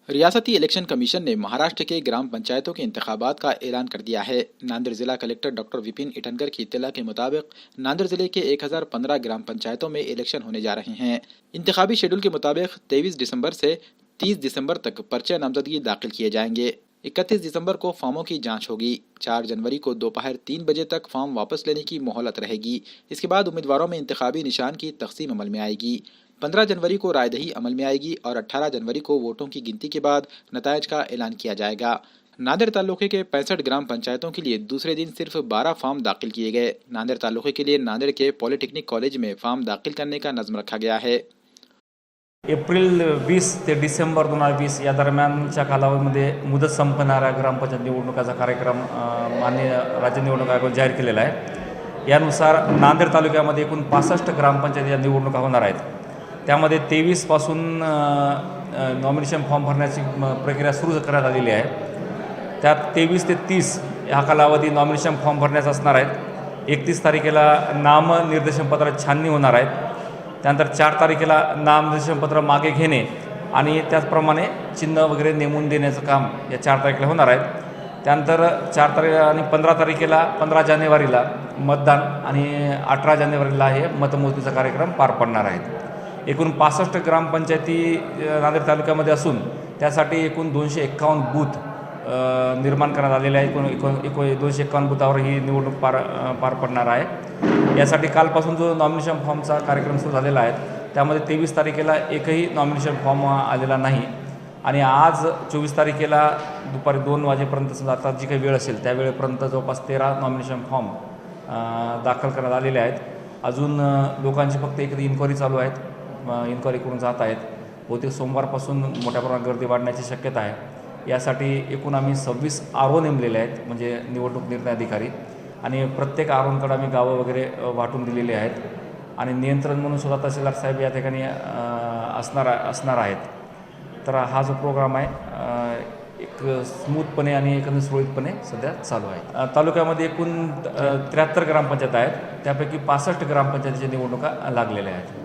रियासती election commission ने महाराष्ट्र के ग्राम पंचायतों के इंतखाबात का ऐलान कर दिया है। नांदेड़ जिला कलेक्टर डॉक्टर विपिन इटनकर की इत्तला के मुताबिक नांदेड़ जिले के 1015 ग्राम पंचायतों में इलेक्शन होने जा रहे हैं। इंतखाबी शेड्यूल के मुताबिक 23 दिसंबर से 30 दिसंबर तक पर्चे नामजदगी दाखिल किए जाएंगे। 31 दिसंबर को फॉर्मों की जांच होगी। 4 जनवरी को दोपहर 3 बजे तक फॉर्म वापस लेने की मोहलत रहेगी। इसके बाद उम्मीदवारों में इंतखाबी निशान की तकसीम अमल में आएगी। 15 जनवरी को रायदही अमल में आएगी और 18 जनवरी को वोटों की गिनती के बाद नतायज का ऐलान किया जाएगा। नांदेड़ तालुके के 65 ग्राम पंचायतों के लिए दूसरे दिन सिर्फ 12 फॉर्म दाखिल किए गए। नांदेड़ तालुके के लिए नांदेड़ के पॉलिटेक्निक कॉलेज में फॉर्म दाखिल करने का नज़म रखा गया है। एप्रिल 20 ते डिसेंबर 2020 या दरम्यानच्या कालावधीमध्ये मुदत संपणाऱ्या ग्रामपंचायत निवडणुकाचा कार्यक्रम माननीय राज्य निवडणूक आयोग जाहीर केलेला आहे। यानुसार नांदेड तालुक्यामध्ये एकूण 65 ग्रामपंचायत या निवडणुका होणार आहेत। त्यामध्ये 23 पासून नॉमिनेशन फॉर्म भरण्याची प्रक्रिया सुरू करण्यात आलेली आहे। त्यात 23 ते 30 हा कालावधी नॉमिनेशन फॉर्म भरण्याचा असणार आहेत। 31 तारखेला नामनिर्देशनपत्र छाननी होणार आहेत। त्यानंतर 4 तारखेला नामनिर्देशनपत्र मागे घेणे आणि त्याचप्रमाणे चिन्ह वगैरे नेमून देण्याचं काम या 4 तारखेला होणार आहे। त्यानंतर 4 तारीख आणि 15 तारखेला 15 जानेवारीला मतदान आणि 18 जानेवारीला हे मतमोजणीचा कार्यक्रम पार पडणार आहेत। एकूण 65 ग्रामपंचायती नांदेड तालुक्यामध्ये असून त्यासाठी एकूण 251 बूथ निर्माण करण्यात आलेले आहे। एकूण 251 बूथावर ही निवडणूक पार पडणार आहे। यासाठी कालपासून जो नॉमिनेशन फॉर्मचा कार्यक्रम सुरू झालेला आहे त्यामध्ये 23 तारखेला एकही नॉमिनेशन फॉर्म आलेला नाही आणि आज 24 तारखेला दुपारी 2 वाजेपर्यंत आता जी काही वेळ असेल त्या वेळेपर्यंत जवळपास 13 नॉमिनेशन फॉर्म दाखल करण्यात आलेले आहेत। अजून लोकांची फक्त एक इन्क्वायरी चालू आहेत, इन्क्वायरी करून जात आहेत। बहुतेक सोमवारपासून मोठ्या प्रमाणात गर्दी वाढण्याची शक्यता आहे। यासाठी एकूण आम्ही 26 आरओ नेमलेले आहेत, म्हणजे निवडणूक निर्णय अधिकारी, आणि प्रत्येक आरओंकडे आम्ही गावं वगैरे वाटून दिलेली आहेत आणि नियंत्रण म्हणून सुद्धा तहसीलदार साहेब या ठिकाणी असणार आहेत। तर हा जो प्रोग्राम आहे एक स्मूथपणे आणि एकदम सुरळीतपणे सध्या चालू आहे। तालुक्यामध्ये एकूण 73 ग्रामपंचायत आहेत, त्यापैकी 65 ग्रामपंचायतीच्या निवडणुका लागलेल्या आहेत।